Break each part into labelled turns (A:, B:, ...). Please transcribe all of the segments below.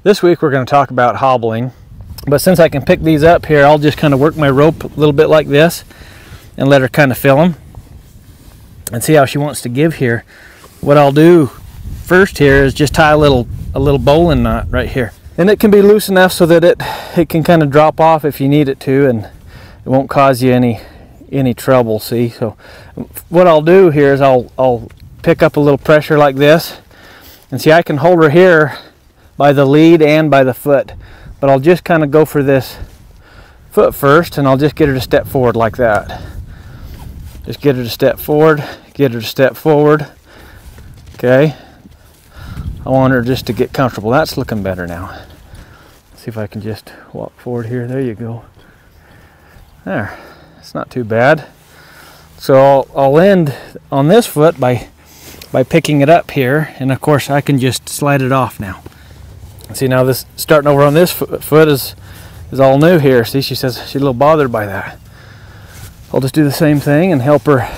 A: This week we're going to talk about hobbling, but since I can pick these up here, I'll just kind of work my rope a little bit like this and let her kind of fill them and see how she wants to give here. What I'll do first here is just tie a little bowline knot right here, and it can be loose enough so that it can kind of drop off if you need it to, and it won't cause you any trouble. See, so what I'll do here is I'll pick up a little pressure like this, and see, I can hold her here by the lead and by the foot, but I'll just kind of go for this foot first, and I'll just get her to step forward like that. Just get her to step forward, get her to step forward. Okay, I want her just to get comfortable. That's looking better now. Let's see if I can just walk forward here. There you go. There, it's not too bad. So I'll end on this foot by picking it up here, and of course I can just slide it off now. See, now this starting over on this foot is all new here. See, she says she's a little bothered by that. I'll just do the same thing and help her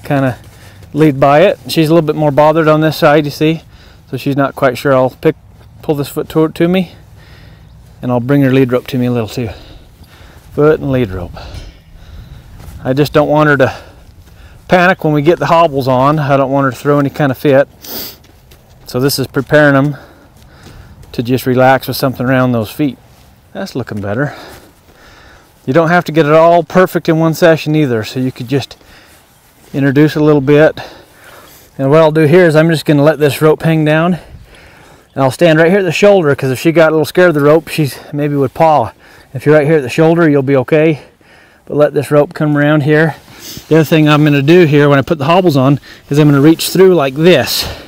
A: kind of lead by it. She's a little bit more bothered on this side, you see, so she's not quite sure. I'll pull this foot toward to me, and I'll bring her lead rope to me a little too. Foot and lead rope. I just don't want her to panic when we get the hobbles on. I don't want her to throw any kind of fit. So this is preparing them to just relax with something around those feet. That's looking better. You don't have to get it all perfect in one session either, so you could just introduce a little bit. And what I'll do here is I'm just going to let this rope hang down, and I'll stand right here at the shoulder, because if she got a little scared of the rope, she maybe would paw. If you're right here at the shoulder, you'll be okay, but let this rope come around here. The other thing I'm going to do here when I put the hobbles on is I'm going to reach through like this.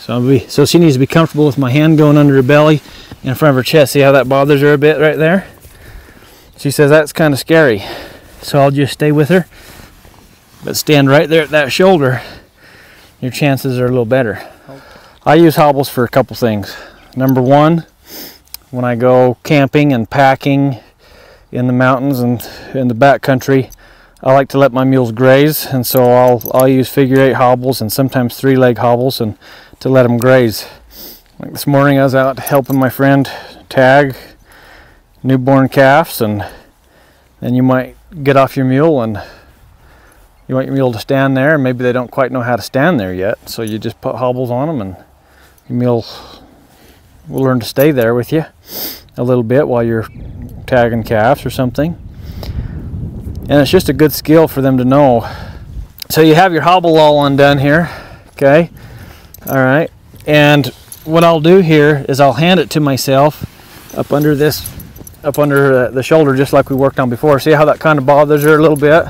A: So she needs to be comfortable with my hand going under her belly and in front of her chest. See how that bothers her a bit right there? She says that's kind of scary. So I'll just stay with her, but stand right there at that shoulder. Your chances are a little better. I use hobbles for a couple things. Number one, when I go camping and packing in the mountains and in the backcountry, I like to let my mules graze, and so I'll use figure-8 hobbles and sometimes 3-leg hobbles and to let them graze. Like this morning, I was out helping my friend tag newborn calves, and then you might get off your mule and you want your mule to stand there, and maybe they don't quite know how to stand there yet, so you just put hobbles on them, and your mule will learn to stay there with you a little bit while you're tagging calves or something. And it's just a good skill for them to know. So you have your hobble all undone here, okay? All right, and what I'll do here is I'll hand it to myself up under the shoulder, just like we worked on before. See how that kind of bothers her a little bit?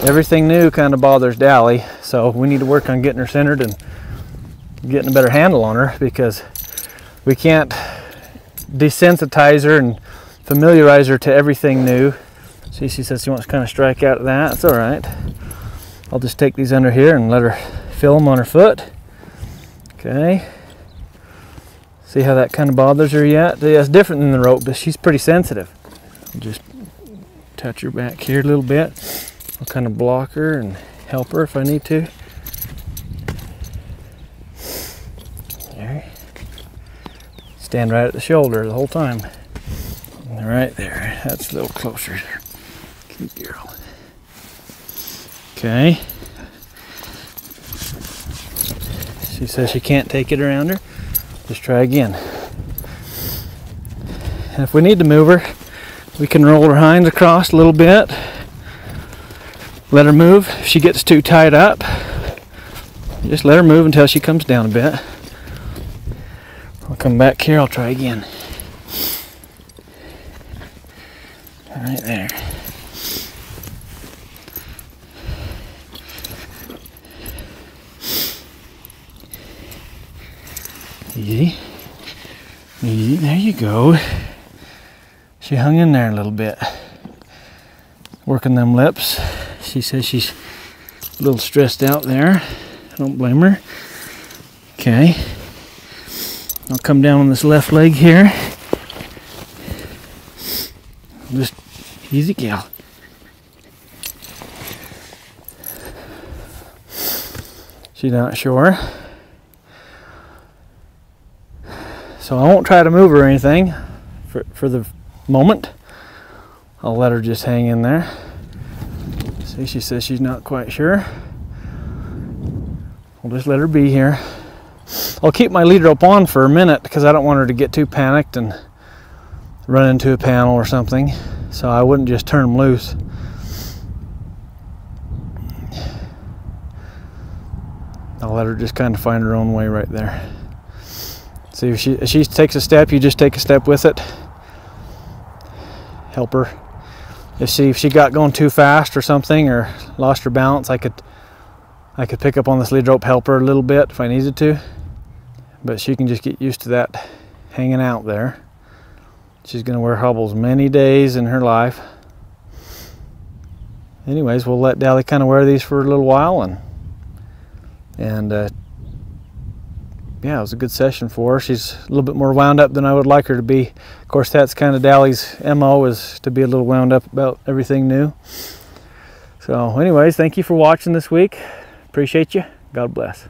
A: Everything new kind of bothers Dally, so we need to work on getting her centered and getting a better handle on her, because we can't desensitize her and familiarize her to everything new. See, she says she wants to kind of strike out at that. It's all right. I'll just take these under here and let her feel them on her foot. Okay. See how that kind of bothers her yet? Yeah, it's different than the rope, but she's pretty sensitive. I'll just touch her back here a little bit. I'll kind of block her and help her if I need to. There. Stand right at the shoulder the whole time. Right there. That's a little closer there. Good girl. Okay. She says she can't take it around her. Just try again. And if we need to move her, we can roll her hinds across a little bit. Let her move. If she gets too tied up, just let her move until she comes down a bit. I'll come back here. I'll try again. Right there. Easy. Easy. There you go. She hung in there a little bit. Working them lips. She says she's a little stressed out there. I don't blame her. Okay. I'll come down on this left leg here. Just easy gal. She's not sure. So I won't try to move her or anything for the moment. I'll let her just hang in there. See, she says she's not quite sure. We'll just let her be here. I'll keep my lead rope on for a minute because I don't want her to get too panicked and run into a panel or something. So I wouldn't just turn them loose. I'll let her just kind of find her own way right there. See, if she takes a step, you just take a step with it. Help her. If she got going too fast or something, or lost her balance, I could pick up on this lead rope, help her a little bit if I needed to. But she can just get used to that hanging out there. She's going to wear hobbles many days in her life. Anyways, we'll let Dally kind of wear these for a little while, and yeah, it was a good session for her. She's a little bit more wound up than I would like her to be. Of course, that's kind of Dally's MO, is to be a little wound up about everything new. So anyways, thank you for watching this week. Appreciate you. God bless.